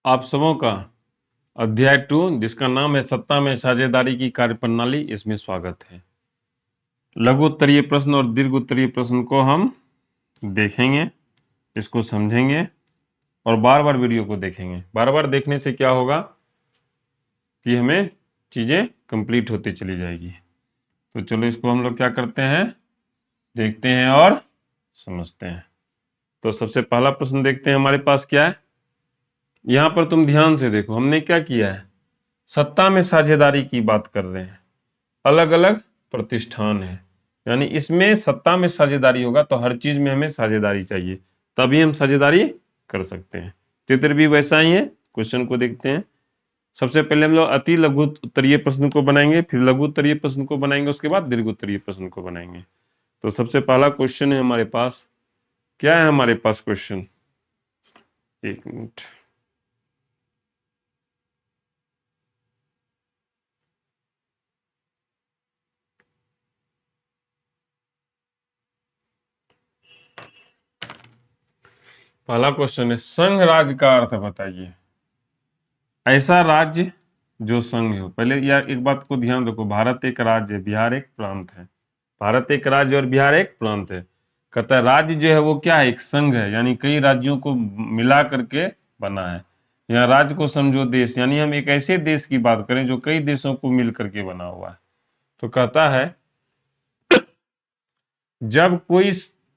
आप सबों का अध्याय 2 जिसका नाम है सत्ता में साझेदारी की कार्यप्रणाली, इसमें स्वागत है। लघु उत्तरीय प्रश्न और दीर्घ उत्तरीय प्रश्न को हम देखेंगे, इसको समझेंगे और बार बार वीडियो को देखेंगे। बार बार देखने से क्या होगा कि हमें चीज़ें कंप्लीट होती चली जाएगी। तो चलो इसको हम लोग क्या करते हैं, देखते हैं और समझते हैं। तो सबसे पहला प्रश्न देखते हैं हमारे पास क्या है। यहाँ पर तुम ध्यान से देखो, हमने क्या किया है, सत्ता में साझेदारी की बात कर रहे हैं। अलग अलग प्रतिष्ठान है, यानी इसमें सत्ता में साझेदारी होगा तो हर चीज में हमें साझेदारी चाहिए, तभी हम साझेदारी कर सकते हैं। चित्र भी वैसा ही है। क्वेश्चन को देखते हैं। सबसे पहले हम लोग अति लघु उत्तरीय प्रश्न को बनाएंगे, फिर लघु उत्तरीय प्रश्न को बनाएंगे, उसके बाद दीर्घ उत्तरीय प्रश्न को बनाएंगे। तो सबसे पहला क्वेश्चन है हमारे पास, क्या है हमारे पास क्वेश्चन, एक मिनट। पहला क्वेश्चन है, संघ राज्य का अर्थ बताइए। ऐसा राज्य जो संघ हो। पहले यह एक बात को ध्यान रखो, भारत एक राज्य है, बिहार एक प्रांत है। भारत एक राज्य और बिहार एक प्रांत है। कहता है राज्य जो है वो क्या है, एक संघ है, यानी कई राज्यों को मिला करके बना है। यहाँ राज्य को समझो देश, यानी हम एक ऐसे देश की बात करें जो कई देशों को मिल करके बना हुआ है। तो कहता है जब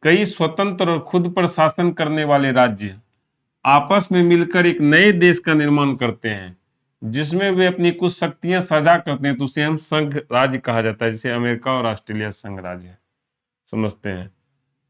कई स्वतंत्र और खुद पर शासन करने वाले राज्य आपस में मिलकर एक नए देश का निर्माण करते हैं जिसमें वे अपनी कुछ शक्तियां साझा करते हैं, तो उसे हम संघ राज्य कहा जाता है। जैसे अमेरिका और ऑस्ट्रेलिया संघ राज्य है, समझते हैं।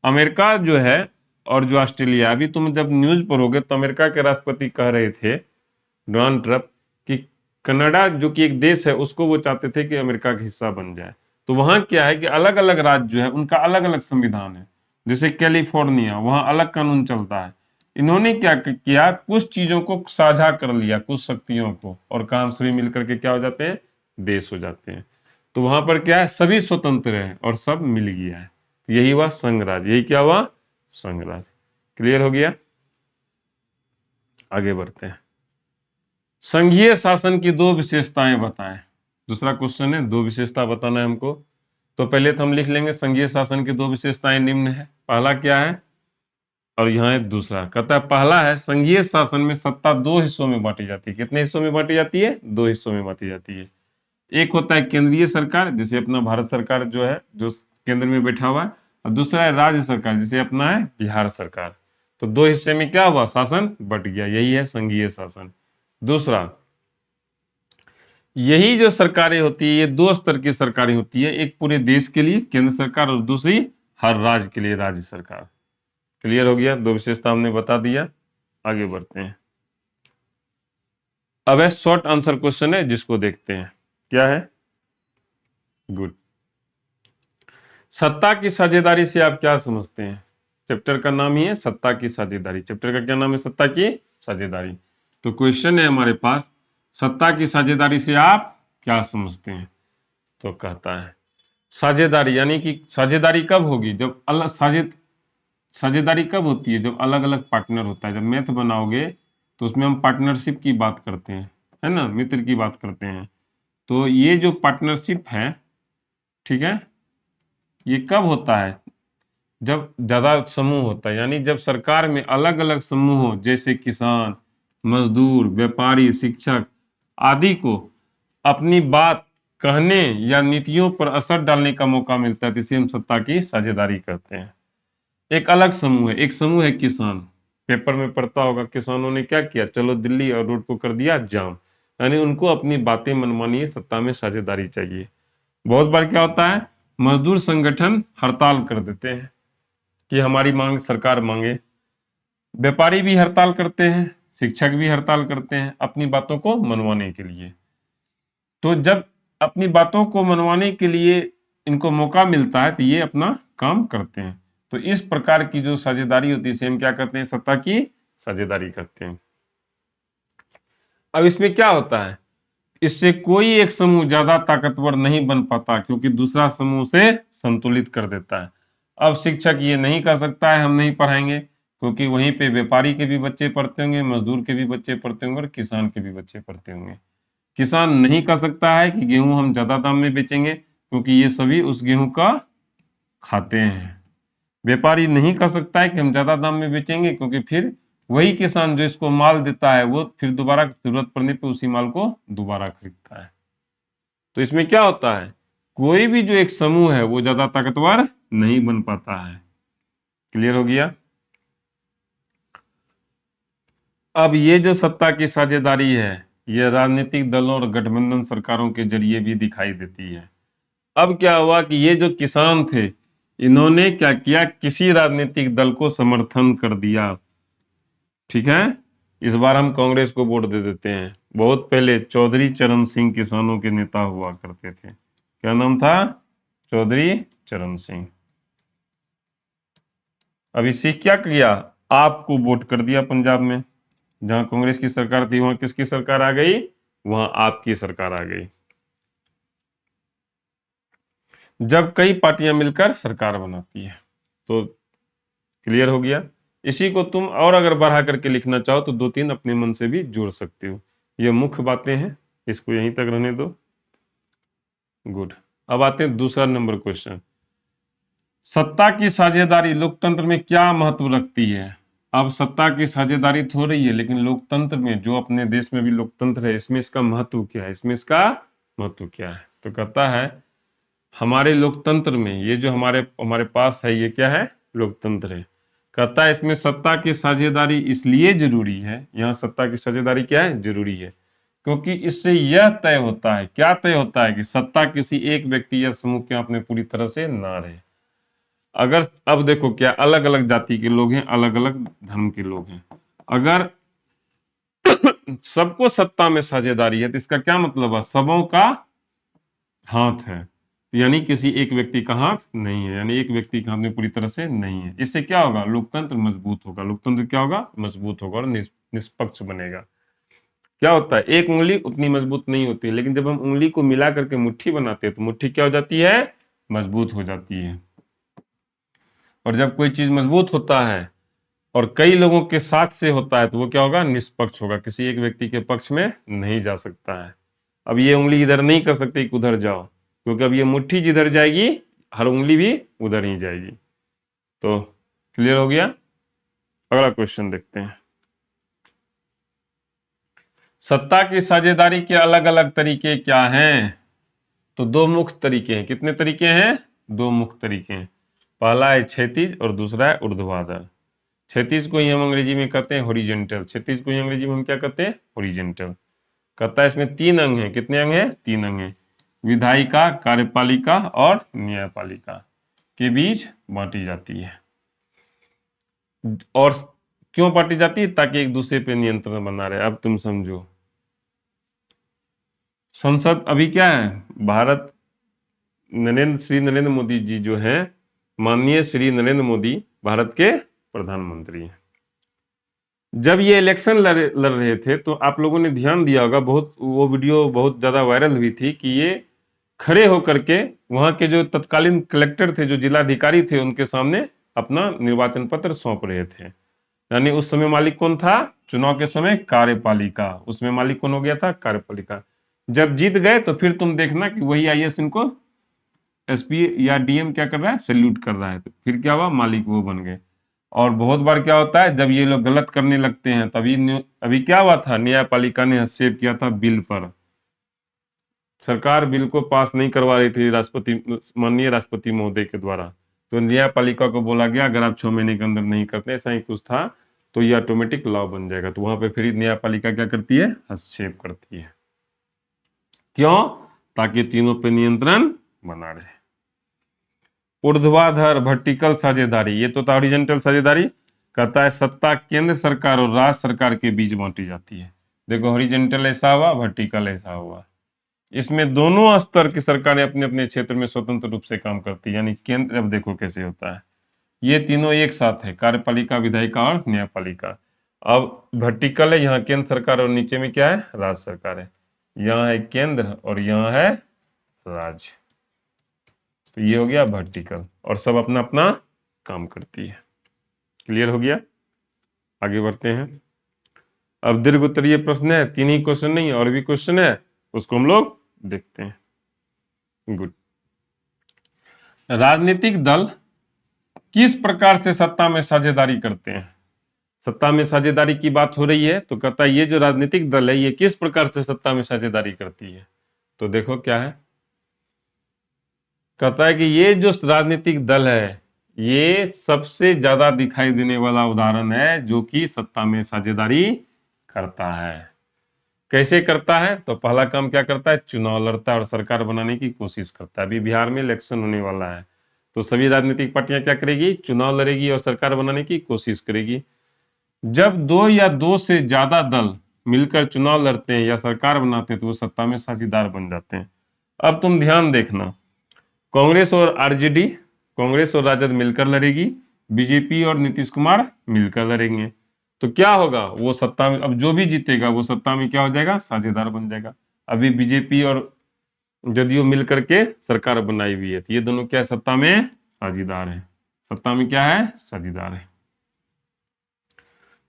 अमेरिका जो है और जो ऑस्ट्रेलिया, अभी तुम जब न्यूज पढ़ोगे तो अमेरिका के राष्ट्रपति कह रहे थे डोनाल्ड ट्रंप कि कनाडा जो कि एक देश है उसको वो चाहते थे कि अमेरिका का हिस्सा बन जाए। तो वहां क्या है कि अलग अलग राज्य जो है उनका अलग अलग संविधान है। जैसे कैलिफोर्निया, वहां अलग कानून चलता है। इन्होंने क्या किया, कुछ चीजों को साझा कर लिया, कुछ शक्तियों को, और काम सभी मिलकर के क्या हो जाते हैं, देश हो जाते हैं। तो वहां पर क्या है, सभी स्वतंत्र हैं और सब मिल गया है। तो यही हुआ संघ राज्य, यही क्या हुआ, संघ राज्य। क्लियर हो गया, आगे बढ़ते हैं। संघीय शासन की दो विशेषताएं बताएं। दूसरा क्वेश्चन है, दो विशेषता बताना है हमको। तो पहले तो हम लिख लेंगे संघीय शासन की दो विशेषताएं निम्न है। पहला क्या है, और यहाँ है दूसरा। कहता है पहला है, संघीय शासन में सत्ता दो हिस्सों में बांटी जाती है। कितने हिस्सों में बांटी जाती है, दो हिस्सों में बांटी जाती है। एक होता है केंद्रीय सरकार, जैसे अपना भारत सरकार जो है, जो केंद्र में बैठा हुआ है, और दूसरा है राज्य सरकार, जैसे अपना है बिहार सरकार। तो दो हिस्से में क्या हुआ, शासन बट गया, यही है संघीय शासन। दूसरा, यही जो सरकारें होती है ये दो स्तर की सरकारें होती है, एक पूरे देश के लिए केंद्र सरकार और दूसरी हर राज्य के लिए राज्य सरकार। क्लियर हो गया, दो विशेषता हमने बता दिया। आगे बढ़ते हैं। अब है शॉर्ट आंसर क्वेश्चन है जिसको देखते हैं, क्या है, गुड। सत्ता की साझेदारी से आप क्या समझते हैं। चैप्टर का नाम ही है सत्ता की साझेदारी। चैप्टर का क्या नाम है, सत्ता की साझेदारी। तो क्वेश्चन है हमारे पास, सत्ता की साझेदारी से आप क्या समझते हैं। तो कहता है साझेदारी, यानी कि साझेदारी कब होगी, जब अलग साझेदारी कब होती है, जब अलग अलग पार्टनर होता है। जब मैथ बनाओगे तो उसमें हम पार्टनरशिप की बात करते हैं, है ना, मित्र की बात करते हैं। तो ये जो पार्टनरशिप है, ठीक है, ये कब होता है, जब ज्यादा समूह होता है। यानी जब सरकार में अलग अलग समूह हो, जैसे किसान, मजदूर, व्यापारी, शिक्षक आदि को अपनी बात कहने या नीतियों पर असर डालने का मौका मिलता है, तो इसे हम सत्ता की साझेदारी कहते हैं। एक अलग समूह है, एक समूह है किसान। पेपर में पढ़ता होगा, किसानों ने क्या किया, चलो दिल्ली और रोड को कर दिया जाम। यानी उनको अपनी बातें मनमानी है, सत्ता में साझेदारी चाहिए। बहुत बार क्या होता है, मजदूर संगठन हड़ताल कर देते हैं कि हमारी मांग सरकार मांगे। व्यापारी भी हड़ताल करते हैं, शिक्षक भी हड़ताल करते हैं अपनी बातों को मनवाने के लिए। तो जब अपनी बातों को मनवाने के लिए इनको मौका मिलता है तो ये अपना काम करते हैं। तो इस प्रकार की जो साझेदारी होती है इसे हम क्या करते हैं, सत्ता की साझेदारी करते हैं। अब इसमें क्या होता है, इससे कोई एक समूह ज्यादा ताकतवर नहीं बन पाता क्योंकि दूसरा समूह से संतुलित कर देता है। अब शिक्षक ये नहीं कर सकता है हम नहीं पढ़ाएंगे, क्योंकि वहीं पे व्यापारी के भी बच्चे पढ़ते होंगे, मजदूर के भी बच्चे पढ़ते होंगे और किसान के भी बच्चे पढ़ते होंगे। किसान नहीं कह सकता है कि गेहूं हम ज्यादा दाम में बेचेंगे, क्योंकि ये सभी उस गेहूं का खाते हैं। व्यापारी नहीं कह सकता है कि हम ज्यादा दाम में बेचेंगे, क्योंकि फिर वही किसान जो इसको माल देता है वो फिर दोबारा जरूरत पड़ने पे उसी माल को दोबारा खरीदता है। तो इसमें क्या होता है, कोई भी जो एक समूह है वो ज्यादा ताकतवर नहीं बन पाता है। क्लियर हो गया। अब ये जो सत्ता की साझेदारी है, ये राजनीतिक दलों और गठबंधन सरकारों के जरिए भी दिखाई देती है। अब क्या हुआ कि ये जो किसान थे, इन्होंने क्या किया, किसी राजनीतिक दल को समर्थन कर दिया। ठीक है, इस बार हम कांग्रेस को वोट दे देते हैं। बहुत पहले चौधरी चरण सिंह किसानों के नेता हुआ करते थे। क्या नाम था? चौधरी चरण सिंह। अब इससे क्या किया, आपको वोट कर दिया पंजाब में। जहां कांग्रेस की सरकार थी वहां किसकी सरकार आ गई? वहां आपकी सरकार आ गई। जब कई पार्टियां मिलकर सरकार बनाती है तो क्लियर हो गया। इसी को तुम और अगर बढ़ा करके लिखना चाहो तो दो तीन अपने मन से भी जोड़ सकते हो। ये मुख्य बातें हैं, इसको यहीं तक रहने दो। गुड। अब आते हैं दूसरा नंबर क्वेश्चन। सत्ता की साझेदारी लोकतंत्र में क्या महत्व रखती है? अब सत्ता की साझेदारी तो हो रही है, लेकिन लोकतंत्र में, जो अपने देश में भी लोकतंत्र है, इसमें इसका महत्व क्या है? इसमें इसका महत्व क्या है? तो कहता है हमारे लोकतंत्र में ये जो हमारे हमारे पास है, ये क्या है? लोकतंत्र है। कहता है इसमें सत्ता की साझेदारी इसलिए जरूरी है, यहाँ सत्ता की साझेदारी क्या है? जरूरी है, क्योंकि इससे यह तय होता है, क्या तय होता है, कि सत्ता किसी एक व्यक्ति या समूह के हाथ में पूरी तरह से ना रहे। अगर अब देखो, क्या अलग अलग जाति के लोग हैं, अलग अलग धर्म के लोग हैं, अगर सबको सत्ता में साझेदारी है तो इसका क्या मतलब है? सबों का हाथ है, यानी किसी एक व्यक्ति का हाथ नहीं है, यानी एक व्यक्ति के हाथ में पूरी तरह से नहीं है। इससे क्या होगा? लोकतंत्र मजबूत होगा। लोकतंत्र क्या होगा? मजबूत होगा और निष्पक्ष बनेगा। क्या होता है, एक उंगली उतनी मजबूत नहीं होती है, लेकिन जब हम उंगली को मिला करके मुट्ठी बनाते हैं तो मुट्ठी क्या हो जाती है? मजबूत हो जाती है। और जब कोई चीज मजबूत होता है और कई लोगों के साथ से होता है तो वो क्या होगा? निष्पक्ष होगा, किसी एक व्यक्ति के पक्ष में नहीं जा सकता है। अब ये उंगली इधर नहीं कर सकती कि उधर जाओ, क्योंकि अब ये मुट्ठी जिधर जाएगी हर उंगली भी उधर ही जाएगी। तो क्लियर हो गया। अगला क्वेश्चन देखते हैं। सत्ता की साझेदारी के अलग अलग तरीके क्या हैं? तो दो मुख्य तरीके हैं। कितने तरीके हैं? दो मुख्य तरीके हैं। पहला है क्षैतिज और दूसरा है ऊर्ध्वाधर। क्षैतिज को ही हम अंग्रेजी में कहते हैं हॉरिजॉन्टल। क्षैतिज को ही अंग्रेजी में हम क्या कहते हैं? हॉरिजॉन्टल। कहता है इसमें तीन अंग हैं। कितने अंग हैं? तीन अंग हैं। विधायिका, कार्यपालिका और न्यायपालिका के बीच बांटी जाती है। और क्यों बांटी जाती है? ताकि एक दूसरे पे नियंत्रण बना रहे। अब तुम समझो, संसद अभी क्या है? भारत, श्री नरेंद्र मोदी जी जो है, माननीय श्री नरेंद्र मोदी भारत के प्रधानमंत्री हैं। जब ये इलेक्शन लड़ रहे थे तो आप लोगों ने ध्यान दिया होगा, बहुत वो वीडियो बहुत ज्यादा वायरल हुई थी कि ये खड़े होकर के वहां के जो तत्कालीन कलेक्टर थे, जो जिलाधिकारी थे, उनके सामने अपना निर्वाचन पत्र सौंप रहे थे। यानी उस समय मालिक कौन था? चुनाव के समय कार्यपालिका। उसमें मालिक कौन हो गया था? कार्यपालिका। जब जीत गए तो फिर तुम देखना कि वही आईएएस इनको, एसपी या डीएम क्या कर रहा है? सैल्यूट कर रहा है। तो फिर क्या हुआ? मालिक वो बन गए। और बहुत बार क्या होता है, जब ये लोग गलत करने लगते हैं तभी अभी क्या हुआ था, न्यायपालिका ने हस्तक्षेप किया था बिल पर। सरकार बिल को पास नहीं करवा रही थी राष्ट्रपति, माननीय राष्ट्रपति महोदय के द्वारा। तो न्यायपालिका को बोला गया अगर आप 6 महीने के अंदर नहीं करते, ऐसा ही कुछ था, तो ये ऑटोमेटिक लॉ बन जाएगा। तो वहां पे फिर न्यायपालिका क्या करती है? हस्तक्षेप करती है। क्यों? ताकि तीनों पे नियंत्रण बना रहे। ऊर्ध्वाधर, वर्टिकल साझेदारी, ये तो था हॉरिजॉन्टल साझेदारी। कहता है सत्ता केंद्र सरकार और राज्य सरकार के बीच बांटी जाती है। देखो, हॉरिजॉन्टल ऐसा हुआ, वर्टिकल ऐसा हुआ। इसमें दोनों स्तर की सरकारें अपने अपने क्षेत्र में स्वतंत्र रूप से काम करती है। यानी केंद्र, अब देखो कैसे होता है, ये तीनों एक साथ है, कार्यपालिका, विधायिका और न्यायपालिका। अब वर्टिकल है, यहाँ केंद्र सरकार और नीचे में क्या है? राज्य सरकार है। यहाँ है केंद्र और यहाँ है राज्य। तो ये हो गया वर्टिकल, और सब अपना अपना काम करती है। क्लियर हो गया। आगे बढ़ते हैं। अब दीर्घ उत्तरीय प्रश्न है, 3 ही क्वेश्चन नहीं और भी क्वेश्चन है, उसको हम लोग देखते हैं। गुड। राजनीतिक दल किस प्रकार से सत्ता में साझेदारी करते हैं? सत्ता में साझेदारी की बात हो रही है तो कहता है ये जो राजनीतिक दल है ये किस प्रकार से सत्ता में साझेदारी करती है। तो देखो क्या है, कहता है कि ये जो राजनीतिक दल है ये सबसे ज्यादा दिखाई देने वाला उदाहरण है जो कि सत्ता में साझेदारी करता है। कैसे करता है? तो पहला काम क्या करता है, चुनाव लड़ता है और सरकार बनाने की कोशिश करता है। अभी बिहार में इलेक्शन होने वाला है तो सभी राजनीतिक पार्टियां क्या करेगी, चुनाव लड़ेगी और सरकार बनाने की कोशिश करेगी। जब 2 या 2 से ज्यादा दल मिलकर चुनाव लड़ते हैं या सरकार बनाते हैं तो वो सत्ता में साझेदार बन जाते हैं। अब तुम ध्यान देखना, कांग्रेस और आरजेडी, कांग्रेस और राजद मिलकर लड़ेगी, बीजेपी और नीतीश कुमार मिलकर लड़ेंगे। तो क्या होगा, वो सत्ता में, अब जो भी जीतेगा वो सत्ता में क्या हो जाएगा, साझेदार बन जाएगा। अभी बीजेपी और जदयू मिलकर के सरकार बनाई हुई है तो ये दोनों क्या है, सत्ता में साझेदार है। सत्ता में क्या है, साझेदार है।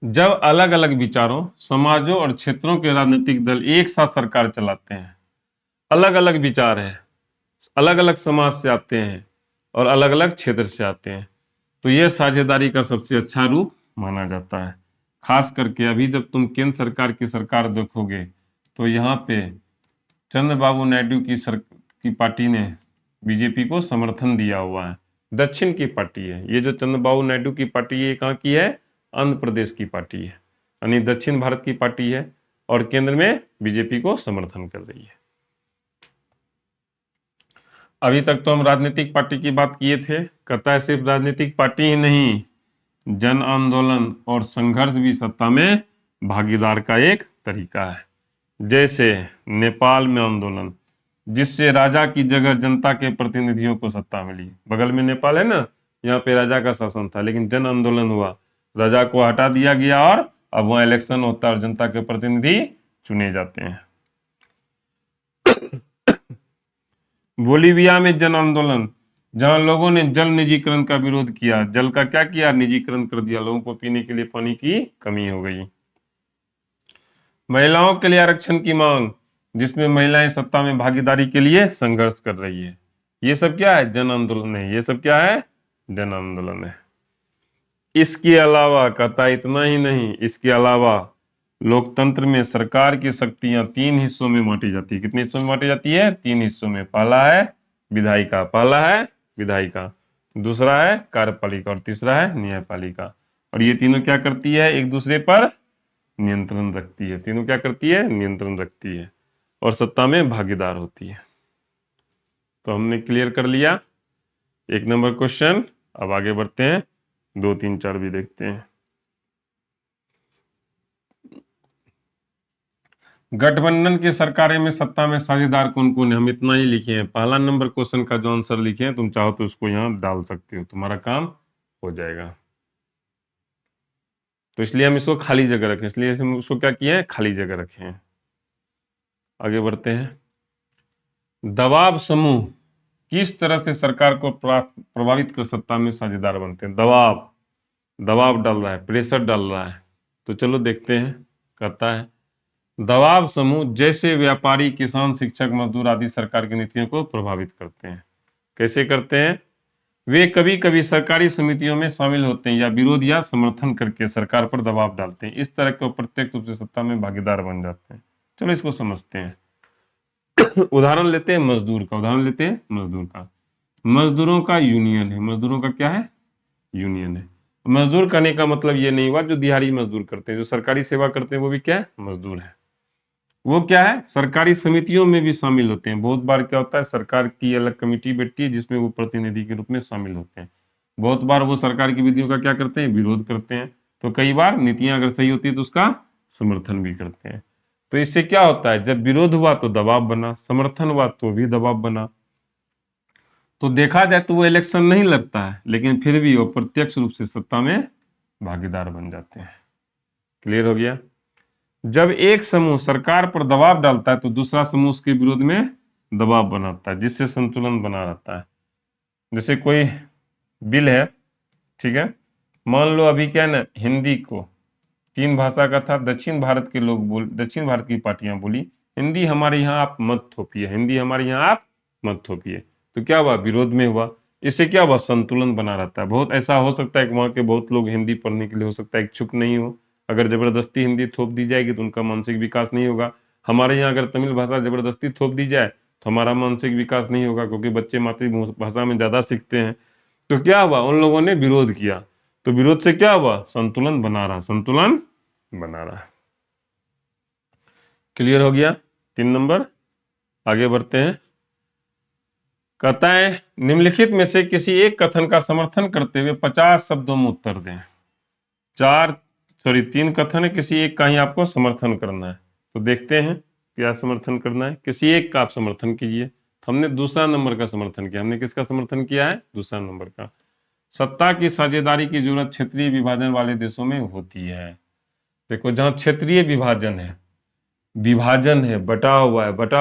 जब अलग अलग विचारों, समाजों और क्षेत्रों के राजनीतिक दल एक साथ सरकार चलाते हैं, अलग अलग विचार है, अलग अलग समाज से आते हैं और अलग अलग क्षेत्र से आते हैं, तो यह साझेदारी का सबसे अच्छा रूप माना जाता है। खास करके अभी जब तुम केंद्र सरकार की सरकार देखोगे तो यहाँ पे चंद्रबाबू नायडू की पार्टी ने बीजेपी को समर्थन दिया हुआ है। दक्षिण की पार्टी है ये, जो चंद्रबाबू नायडू की पार्टी है, कहाँ की है, आंध्र प्रदेश की पार्टी है, यानी दक्षिण भारत की पार्टी है और केंद्र में बीजेपी को समर्थन कर रही है। अभी तक तो हम राजनीतिक पार्टी की बात किए थे, कहता है सिर्फ राजनीतिक पार्टी ही नहीं, जन आंदोलन और संघर्ष भी सत्ता में भागीदार का एक तरीका है। जैसे नेपाल में आंदोलन, जिससे राजा की जगह जनता के प्रतिनिधियों को सत्ता मिली। बगल में नेपाल है ना, यहाँ पे राजा का शासन था लेकिन जन आंदोलन हुआ, राजा को हटा दिया गया और अब वहां इलेक्शन होता है और जनता के प्रतिनिधि चुने जाते हैं। बोलीविया में जन आंदोलन, जहां लोगों ने जल निजीकरण का विरोध किया, जल का क्या किया, निजीकरण कर दिया, लोगों को पीने के लिए पानी की कमी हो गई। महिलाओं के लिए आरक्षण की मांग, जिसमें महिलाएं सत्ता में भागीदारी के लिए संघर्ष कर रही है। ये सब क्या है, जन आंदोलन है। ये सब क्या है, जन आंदोलन है। इसके अलावा कहता इतना ही नहीं, इसके अलावा लोकतंत्र में सरकार की शक्तियां 3 हिस्सों में बांटी जाती है। कितने हिस्सों में बांटी जाती है, 3 हिस्सों में। पहला है विधायिका, पहला है विधायिका, दूसरा है कार्यपालिका और तीसरा है न्यायपालिका। और ये तीनों क्या करती है, एक दूसरे पर नियंत्रण रखती है। तीनों क्या करती है, नियंत्रण रखती है और सत्ता में भागीदार होती है। तो हमने क्लियर कर लिया 1 नंबर क्वेश्चन। अब आगे बढ़ते हैं, 2, 3, 4 भी देखते हैं। गठबंधन की सरकारें में सत्ता में साझेदार कौन कौन है, हम इतना ही लिखे हैं। पहला नंबर क्वेश्चन का जो आंसर लिखे हैं तुम चाहो तो उसको यहाँ डाल सकते हो, तुम्हारा काम हो जाएगा। तो इसलिए हम इसको खाली जगह रखें, इसलिए हम उसको क्या किए हैं, खाली जगह रखे हैं। आगे बढ़ते हैं। दबाव समूह किस तरह से सरकार को प्रभावित कर सत्ता में साझेदार बनते हैं। दबाव डाल रहा है, प्रेशर डाल रहा है। तो चलो देखते हैं। कहता है दबाव समूह जैसे व्यापारी, किसान, शिक्षक, मजदूर आदि सरकार की नीतियों को प्रभावित करते हैं। कैसे करते हैं, वे कभी कभी सरकारी समितियों में शामिल होते हैं या विरोध या समर्थन करके सरकार पर दबाव डालते हैं। इस तरह के प्रत्यक्ष रूप से सत्ता में भागीदार बन जाते हैं। चलो इसको समझते हैं। उदाहरण लेते हैं मजदूर का, उदाहरण लेते हैं मजदूर का। मजदूरों का यूनियन है, मजदूरों का क्या है, यूनियन है। मजदूर करने का मतलब ये नहीं हुआ जो दिहाड़ी मजदूर करते हैं, जो सरकारी सेवा करते हैं वो भी क्या है, मजदूर है। वो क्या है, सरकारी समितियों में भी शामिल होते हैं। बहुत बार क्या होता है, सरकार की अलग कमेटी बैठती है जिसमें वो प्रतिनिधि के रूप में शामिल होते हैं। बहुत बार वो सरकार की विधियों का क्या करते हैं, विरोध करते हैं। तो कई बार नीतियां अगर सही होती है तो उसका समर्थन भी करते हैं। तो इससे क्या होता है, जब विरोध हुआ तो दबाव बना, समर्थन हुआ तो भी दबाव बना। तो देखा जाए तो वो इलेक्शन नहीं लड़ता है लेकिन फिर भी वो प्रत्यक्ष रूप से सत्ता में भागीदार बन जाते हैं। क्लियर हो गया। जब एक समूह सरकार पर दबाव डालता है तो दूसरा समूह उसके विरोध में दबाव बनाता है, जिससे संतुलन बना रहता है। जैसे कोई बिल है, ठीक है, मान लो अभी क्या है ना, हिंदी को तीन भाषा का था। दक्षिण भारत के लोग दक्षिण भारत की पार्टियां बोली हिंदी हमारे यहाँ आप मत थोपिए, हिंदी हमारे यहाँ आप मत थोपिए। तो क्या हुआ, विरोध में हुआ। इससे क्या हुआ, संतुलन बना रहता है। बहुत ऐसा हो सकता है कि वहाँ के बहुत लोग हिंदी पढ़ने के लिए हो सकता है इच्छुक नहीं हो। अगर जबरदस्ती हिंदी थोप दी जाएगी तो उनका मानसिक विकास नहीं होगा। हमारे यहाँ अगर तमिल भाषा जबरदस्ती थोप दी जाए तो हमारा मानसिक विकास नहीं होगा, क्योंकि बच्चे मातृभाषा में ज्यादा सीखते हैं। तो क्या हुआ, उन लोगों ने विरोध किया। तो विरोध से क्या हुआ, संतुलन बना रहा, संतुलन बना रहा। क्लियर हो गया 3 नंबर। आगे बढ़ते हैं। कहता है निम्नलिखित में से किसी एक कथन का समर्थन करते हुए 50 शब्दों में उत्तर दें। 3 कथन है, किसी एक का ही आपको समर्थन करना है। तो देखते हैं क्या समर्थन करना है। किसी एक का आप समर्थन कीजिए। हमने दूसरा नंबर का समर्थन किया। हमने किसका समर्थन किया है, दूसरा नंबर का। सत्ता की साझेदारी की जरूरत क्षेत्रीय विभाजन वाले देशों में होती है। देखो जहां क्षेत्रीय विभाजन है, बटा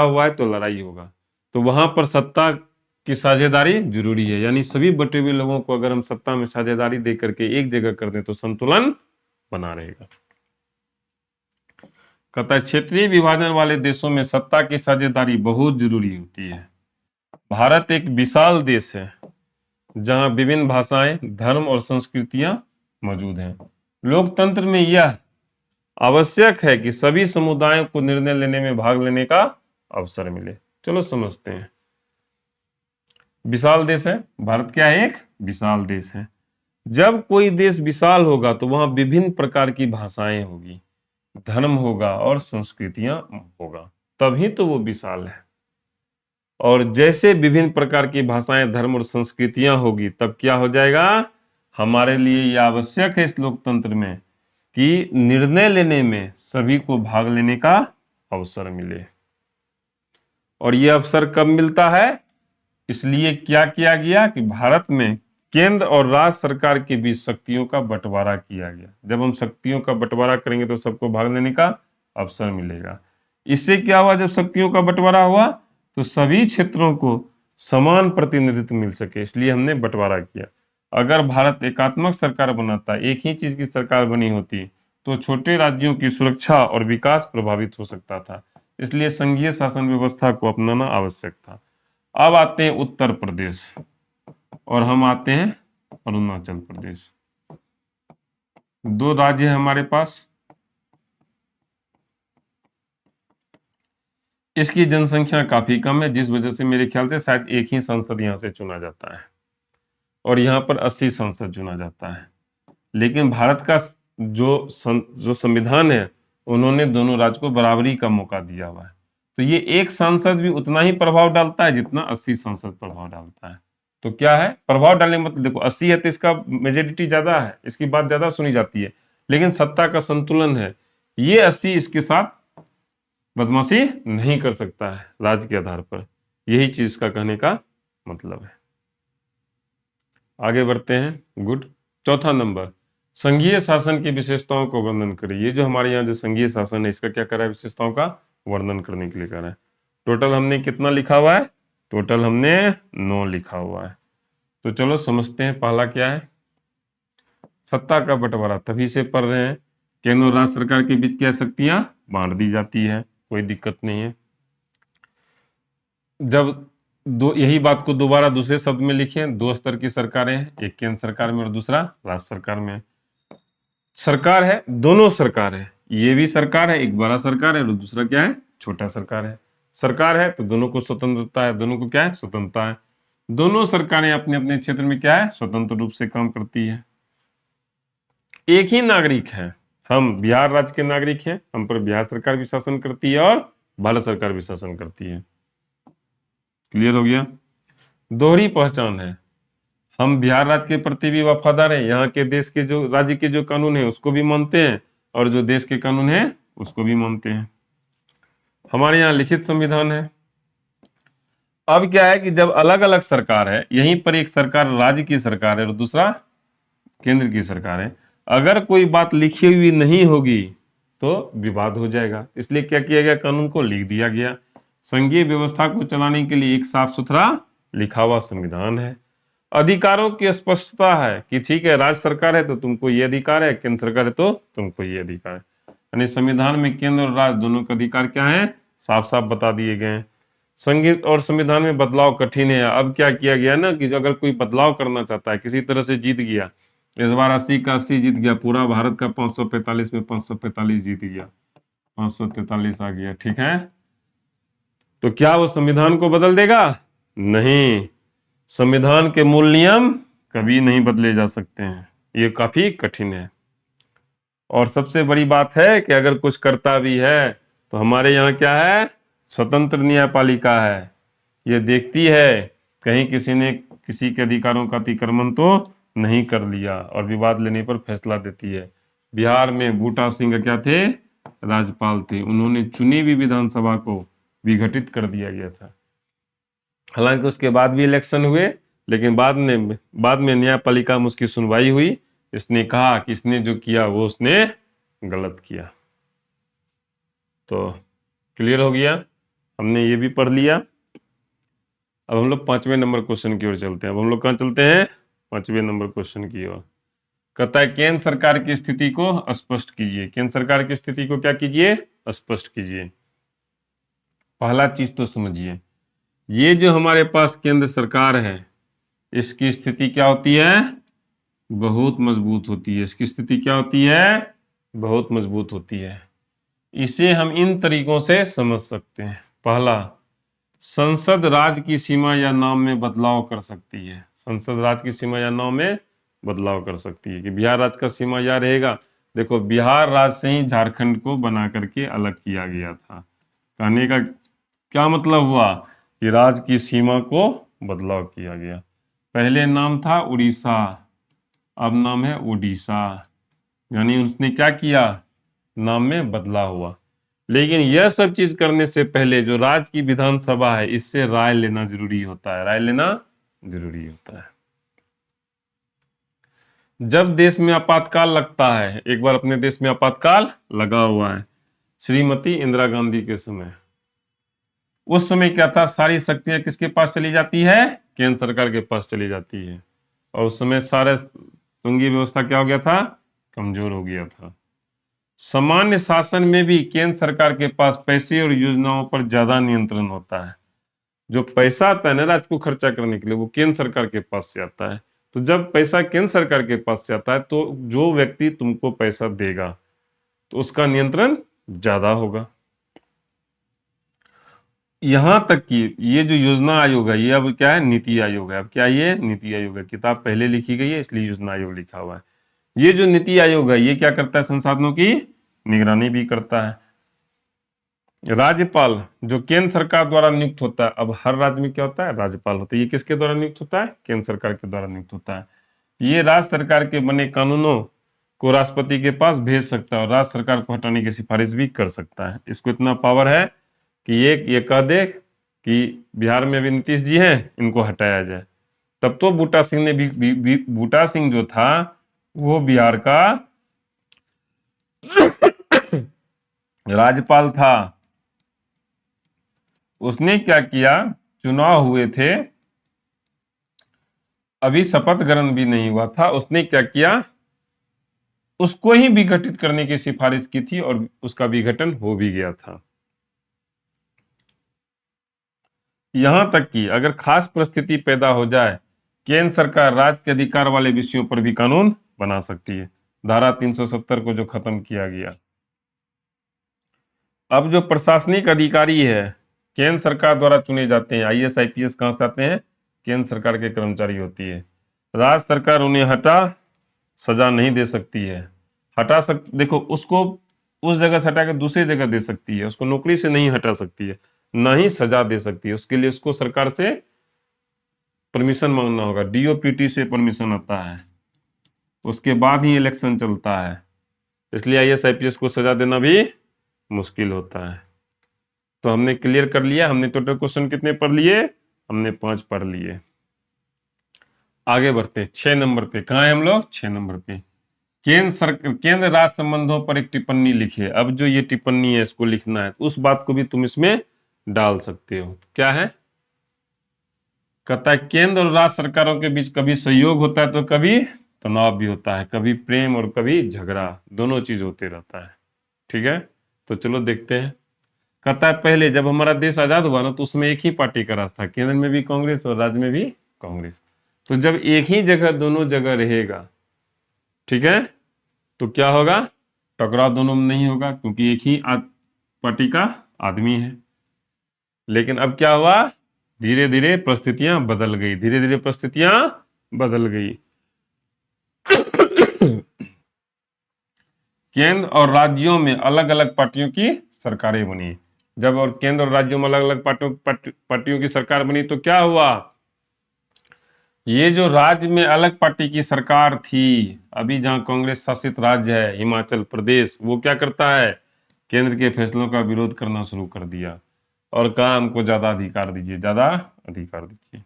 हुआ है तो लड़ाई होगा। तो वहां पर सत्ता की साझेदारी जरूरी है, यानी सभी बटे हुए लोगों को अगर हम सत्ता में साझेदारी दे करके एक जगह कर दें तो संतुलन बना रहेगा। कहता है क्षेत्रीय विभाजन वाले देशों में सत्ता की साझेदारी बहुत जरूरी होती है। भारत एक विशाल देश है जहां विभिन्न भाषाएं, धर्म और संस्कृतियां मौजूद हैं। लोकतंत्र में यह आवश्यक है कि सभी समुदायों को निर्णय लेने में भाग लेने का अवसर मिले। चलो समझते हैं। विशाल देश है भारत, क्या है, एक विशाल देश है। जब कोई देश विशाल होगा तो वहां विभिन्न प्रकार की भाषाएं होगी, धर्म होगा और संस्कृतियां होगा, तभी तो वो विशाल है। और जैसे विभिन्न प्रकार की भाषाएं, धर्म और संस्कृतियां होगी तब क्या हो जाएगा, हमारे लिए यह आवश्यक है इस लोकतंत्र में कि निर्णय लेने में सभी को भाग लेने का अवसर मिले। और यह अवसर कब मिलता है, इसलिए क्या किया गया कि भारत में केंद्र और राज्य सरकार के बीच शक्तियों का बंटवारा किया गया। जब हम शक्तियों का बंटवारा करेंगे तो सबको भाग लेने का अवसर मिलेगा। इससे क्या हुआ, जब शक्तियों का बंटवारा हुआ तो सभी क्षेत्रों को समान प्रतिनिधित्व मिल सके, इसलिए हमने बंटवारा किया। अगर भारत एकात्मक सरकार बनाता, एक ही चीज की सरकार बनी होती, तो छोटे राज्यों की सुरक्षा और विकास प्रभावित हो सकता था। इसलिए संघीय शासन व्यवस्था को अपनाना आवश्यक था। अब आते हैं उत्तर प्रदेश और हम आते हैं अरुणाचल प्रदेश। 2 राज्य हैं हमारे पास। इसकी जनसंख्या काफी कम है, जिस वजह से मेरे ख्याल से शायद एक ही सांसद यहां से चुना जाता है और यहाँ पर 80 सांसद चुना जाता है। लेकिन भारत का जो संविधान है, उन्होंने दोनों राज्य को बराबरी का मौका दिया हुआ है। तो ये एक सांसद भी उतना ही प्रभाव डालता है जितना 80 सांसद प्रभाव डालता है। तो क्या है, प्रभाव डालने मतलब देखो 80 है तो इसका मेजोरिटी ज्यादा है, इसकी बात ज्यादा सुनी जाती है। लेकिन सत्ता का संतुलन है, ये 80 इसके साथ बदमाशी नहीं कर सकता है राज्य के आधार पर। यही चीज का कहने का मतलब है। आगे बढ़ते हैं। गुड। चौथा नंबर, संघीय शासन की विशेषताओं को वर्णन करें। ये जो हमारे यहाँ जो संघीय शासन है, इसका क्या कर रहा है, विशेषताओं का वर्णन करने के लिए कर रहा है। टोटल हमने कितना लिखा हुआ है, टोटल हमने 9 लिखा हुआ है। तो चलो समझते हैं। पहला क्या है, सत्ता का बंटवारा। तभी से पढ़ रहे हैं, केंद्र और राज्य सरकार के बीच क्या शक्तियां बांट दी जाती है, कोई दिक्कत नहीं है। जब यही बात को दोबारा दूसरे शब्द में लिखें, 2 स्तर की सरकारें हैं, एक केंद्र सरकार में और दूसरा राज्य सरकार में। सरकार है, दोनों सरकार है, ये भी सरकार है, एक बड़ा सरकार है और दूसरा क्या है, छोटा सरकार है। सरकार है तो दोनों को स्वतंत्रता है, दोनों को क्या है, स्वतंत्रता है। दोनों सरकारें अपने अपने क्षेत्र में क्या है, स्वतंत्र रूप से काम करती है। एक ही नागरिक है, हम बिहार राज्य के नागरिक हैं, हम पर बिहार सरकार भी शासन करती है और भारत सरकार भी शासन करती है। क्लियर हो गया। दोहरी पहचान है, हम बिहार राज्य के प्रति भी वफादार हैं, यहाँ के देश के जो राज्य के जो कानून है उसको भी मानते हैं और जो देश के कानून है उसको भी मानते हैं। हमारे यहाँ लिखित संविधान है। अब क्या है कि जब अलग अलग सरकार है, यहीं पर एक सरकार राज्य की सरकार है और दूसरा केंद्र की सरकार है, अगर कोई बात लिखी हुई नहीं होगी तो विवाद हो जाएगा। इसलिए क्या किया गया, कानून को लिख दिया गया। संघीय व्यवस्था को चलाने के लिए एक साफ सुथरा लिखा हुआ संविधान है। अधिकारों की स्पष्टता है कि ठीक है, राज्य सरकार है तो तुमको ये अधिकार है, केंद्र सरकार है तो तुमको ये अधिकार है। यानी संविधान में केंद्र और राज्य दोनों के अधिकार क्या है, साफ साफ बता दिए गए हैं। संगीत और संविधान में बदलाव कठिन है। अब क्या किया गया ना कि अगर कोई बदलाव करना चाहता है, किसी तरह से जीत गया, इस बार 80 का 80 जीत गया, पूरा भारत का 545 में 545 जीत गया, 543 आ गया, ठीक है, तो क्या वो संविधान को बदल देगा? नहीं, संविधान के मूल नियम कभी नहीं बदले जा सकते हैं, ये काफी कठिन है। और सबसे बड़ी बात है कि अगर कुछ करता भी है तो हमारे यहाँ क्या है, स्वतंत्र न्यायपालिका है, ये देखती है कहीं किसी ने किसी के अधिकारों का अतिक्रमण तो नहीं कर लिया, और विवाद लेने पर फैसला देती है। बिहार में बूटा सिंह क्या थे, राज्यपाल थे, उन्होंने चुनी हुई विधानसभा को विघटित कर दिया गया था। हालांकि उसके बाद भी इलेक्शन हुए, लेकिन बाद में न्यायपालिका में उसकी सुनवाई हुई, इसने कहा कि इसने जो किया वो उसने गलत किया। तो क्लियर हो गया, हमने ये भी पढ़ लिया। अब हम लोग 5वें नंबर क्वेश्चन की ओर चलते हैं। अब हम लोग कहाँ चलते हैं, 5वें नंबर क्वेश्चन की ओर। कहता है केंद्र सरकार की स्थिति को स्पष्ट कीजिए। केंद्र सरकार की स्थिति को क्या कीजिए, स्पष्ट कीजिए। पहला चीज तो समझिए, ये जो हमारे पास केंद्र सरकार है, इसकी स्थिति क्या होती है, बहुत मजबूत होती है। इसकी स्थिति क्या होती है, बहुत मजबूत होती है। इसे हम इन तरीकों से समझ सकते हैं। पहला, संसद राज्य की सीमा या नाम में बदलाव कर सकती है। संसद राज्य की सीमा या नाम में बदलाव कर सकती है कि बिहार राज्य का सीमा या रहेगा। देखो, बिहार राज्य से ही झारखंड को बना करके अलग किया गया था। कहने का क्या मतलब हुआ कि राज्य की सीमा को बदलाव किया गया। पहले नाम था उड़ीसा, अब नाम है ओडिशा, यानी उसने क्या किया, नाम में बदलाव हुआ। लेकिन यह सब चीज करने से पहले जो राज्य की विधानसभा है, इससे राय लेना जरूरी होता है, राय लेना जरूरी होता है। जब देश में आपातकाल लगता है, एक बार अपने देश में आपातकाल लगा हुआ है, श्रीमती इंदिरा गांधी के समय, उस समय क्या था, सारी शक्तियां किसके पास चली जाती है, केंद्र सरकार के पास चली जाती है। और उस समय सारे संघीय व्यवस्था क्या हो गया था, कमजोर हो गया था। सामान्य शासन में भी केंद्र सरकार के पास पैसे और योजनाओं पर ज्यादा नियंत्रण होता है। जो पैसा आता है ना राज्य को खर्चा करने के लिए, वो केंद्र सरकार के पास से आता है। तो जब पैसा केंद्र सरकार के पास से आता है, तो जो व्यक्ति तुमको पैसा देगा तो उसका नियंत्रण ज्यादा होगा। यहां तक कि ये जो योजना आयोग है, ये अब क्या है, नीति आयोग है। अब क्या, ये नीति आयोग है। किताब पहले लिखी गई है, इसलिए योजना आयोग लिखा हुआ है। ये जो नीति आयोग है, ये क्या करता है, संसाधनों की निगरानी भी करता है। राज्यपाल जो केंद्र सरकार द्वारा नियुक्त होता है, अब हर राज्य में क्या होता है, राज्यपाल होता है। ये किसके द्वारा नियुक्त होता है, केंद्र सरकार के द्वारा नियुक्त होता है। ये राज्य सरकार के बने कानूनों को राष्ट्रपति के पास भेज सकता है और राज्य सरकार को हटाने की सिफारिश भी कर सकता है। इसको इतना पावर है कि ये कह दे कि बिहार में अभी नीतीश जी हैं, इनको हटाया जाए। तब तो बूटा सिंह ने भी बूटा सिंह जो था वो बिहार का राज्यपाल था। उसने क्या किया, चुनाव हुए थे, अभी शपथ ग्रहण भी नहीं हुआ था, उसने क्या किया, उसको ही विघटित करने की सिफारिश की थी और उसका विघटन हो भी गया था। यहां तक कि अगर खास परिस्थिति पैदा हो जाए, केंद्र सरकार राज्य के अधिकार वाले विषयों पर भी कानून बना सकती है। धारा 370 को जो खत्म किया गया। अब जो प्रशासनिक अधिकारी है, केंद्र सरकार द्वारा चुने जाते हैं। आईएएस आईपीएस कहां से आते हैं, केंद्र सरकार के कर्मचारी होती है। राज्य सरकार उन्हें हटा सजा नहीं दे सकती है। देखो, उसको उस जगह से हटा कर दूसरी जगह दे सकती है, उसको नौकरी से नहीं हटा सकती है, ना ही सजा दे सकती है। उसके लिए उसको सरकार से परमिशन मांगना होगा, डीओपीटी से परमिशन आता है, उसके बाद ही इलेक्शन चलता है। इसलिए आईएएस आईपीएस को सजा देना भी मुश्किल होता है। तो हमने क्लियर कर लिया। हमने टोटल क्वेश्चन कितने पढ़ लिए, हमने 5 पढ़ लिए। आगे बढ़ते हैं 6 नंबर पे। कहाँ है हम लोग, 6 नंबर पे। केंद्र राज्य संबंधों पर एक टिप्पणी लिखिए। अब जो ये टिप्पणी है, इसको लिखना है, उस बात को भी तुम इसमें डाल सकते हो। क्या है, कहता है केंद्र और राज्य सरकारों के बीच कभी सहयोग होता है तो कभी तनाव भी होता है, कभी प्रेम और कभी झगड़ा, दोनों चीज होते रहता है। ठीक है, तो चलो देखते हैं। कहता है पहले जब हमारा देश आजाद हुआ ना तो उसमें एक ही पार्टी का राज था, केंद्र में भी कांग्रेस और राज्य में भी कांग्रेस। तो जब एक ही जगह दोनों जगह रहेगा, ठीक है, तो क्या होगा, टकराव दोनों में नहीं होगा क्योंकि एक ही पार्टी का आदमी है। लेकिन अब क्या हुआ, धीरे धीरे परिस्थितियां बदल गई, धीरे धीरे परिस्थितियां बदल गई। केंद्र और राज्यों में अलग अलग पार्टियों की सरकारें बनी। जब और केंद्र और राज्यों में अलग अलग पार्टियों की सरकार बनी तो क्या हुआ, ये जो राज्य में अलग पार्टी की सरकार थी, अभी जहां कांग्रेस शासित राज्य है हिमाचल प्रदेश, वो क्या करता है, केंद्र के फैसलों का विरोध करना शुरू कर दिया और कहा हमको ज्यादा अधिकार दीजिए, ज्यादा अधिकार दीजिए।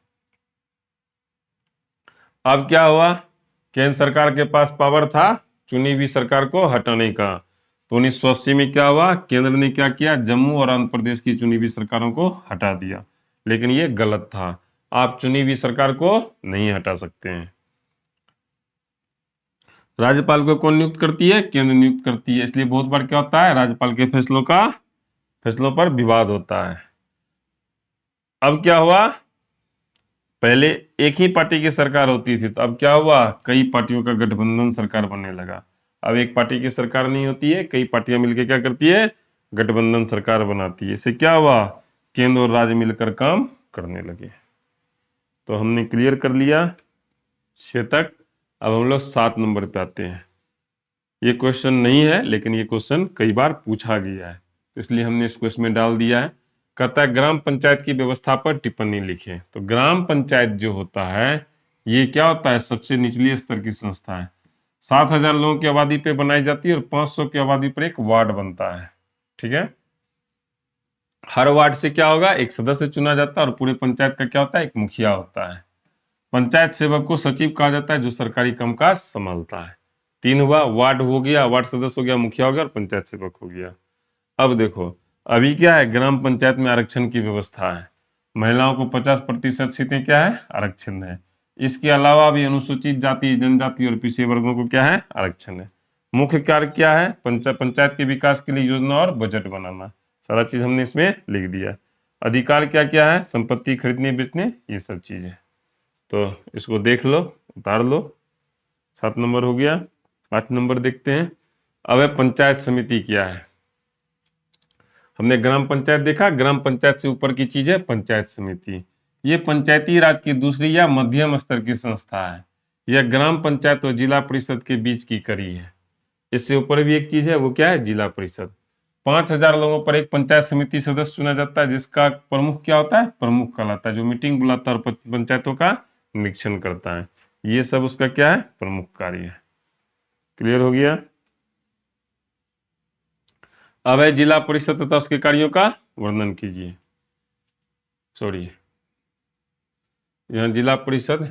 अब क्या हुआ, केंद्र सरकार के पास पावर था चुनी हुई सरकार को हटाने का। तो 1980 में क्या हुआ, केंद्र ने क्या किया, जम्मू और आंध्र प्रदेश की चुनी हुई सरकारों को हटा दिया। लेकिन ये गलत था, आप चुनी हुई सरकार को नहीं हटा सकते हैं। राज्यपाल को कौन नियुक्त करती है, केंद्र नियुक्त करती है। इसलिए बहुत बार क्या होता है, राज्यपाल के फैसलों पर विवाद होता है। अब क्या हुआ, पहले एक ही पार्टी की सरकार होती थी, तो अब क्या हुआ, कई पार्टियों का गठबंधन सरकार बनने लगा। अब एक पार्टी की सरकार नहीं होती है, कई पार्टियां मिलकर क्या करती है, गठबंधन सरकार बनाती है। इससे क्या हुआ, केंद्र और राज्य मिलकर काम करने लगे। तो हमने क्लियर कर लिया 6 तक। अब हम लोग 7 नंबर पे आते हैं। ये क्वेश्चन नहीं है लेकिन ये क्वेश्चन कई बार पूछा गया है, इसलिए हमने इसको इसमें डाल दिया है। कहता है ग्राम पंचायत की व्यवस्था पर टिप्पणी लिखें। तो ग्राम पंचायत जो होता है ये क्या होता है, सबसे निचली स्तर की संस्था है। 7,000 लोगों की आबादी पे बनाई जाती है और 500 की आबादी पर एक वार्ड बनता है। ठीक है, हर वार्ड से क्या होगा, एक सदस्य चुना जाता है और पूरे पंचायत का क्या होता है, एक मुखिया होता है। पंचायत सेवक को सचिव कहा जाता है जो सरकारी कामकाज संभालता है। 3 हुआ, वार्ड हो गया, वार्ड सदस्य हो गया, मुखिया हो गया और पंचायत सेवक हो गया। अब देखो, अभी क्या है, ग्राम पंचायत में आरक्षण की व्यवस्था है। महिलाओं को 50% सीटें क्या है, आरक्षण है। इसके अलावा भी अनुसूचित जाति, जनजाति और पिछड़े वर्गों को क्या है, आरक्षण है। मुख्य कार्य क्या है, पंचायत के विकास के लिए योजना और बजट बनाना। सारा चीज हमने इसमें लिख दिया। अधिकार क्या क्या है, संपत्ति खरीदने बेचने, ये सब चीजें। तो इसको देख लो, उतार लो। 7 नंबर हो गया। 8 नंबर देखते हैं। अब है पंचायत समिति क्या है। हमने ग्राम पंचायत देखा, ग्राम पंचायत से ऊपर की चीज है पंचायत समिति। ये पंचायती राज की दूसरी या मध्यम स्तर की संस्था है। यह ग्राम पंचायत और जिला परिषद के बीच की कड़ी है। इससे ऊपर भी एक चीज है, वो क्या है, जिला परिषद। 5,000 लोगों पर एक पंचायत समिति सदस्य चुना जाता है जिसका प्रमुख क्या होता है, प्रमुख कहलाता है, जो मीटिंग बुलाता है और पंचायतों का निरीक्षण करता है। ये सब उसका क्या है, प्रमुख कार्य है। क्लियर हो गया। अब है जिला परिषद तथा उसके कार्यों का वर्णन कीजिए। सॉरी, यहाँ जिला परिषद,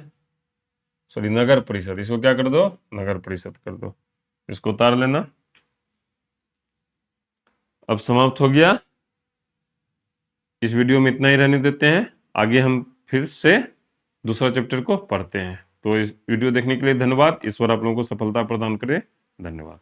सॉरी नगर परिषद, इसको क्या कर दो, नगर परिषद कर दो। इसको उतार लेना। अब समाप्त हो गया। इस वीडियो में इतना ही रहने देते हैं, आगे हम फिर से दूसरा चैप्टर को पढ़ते हैं। तो इस वीडियो देखने के लिए धन्यवाद। ईश्वर आप लोगों को सफलता प्रदान करे। धन्यवाद।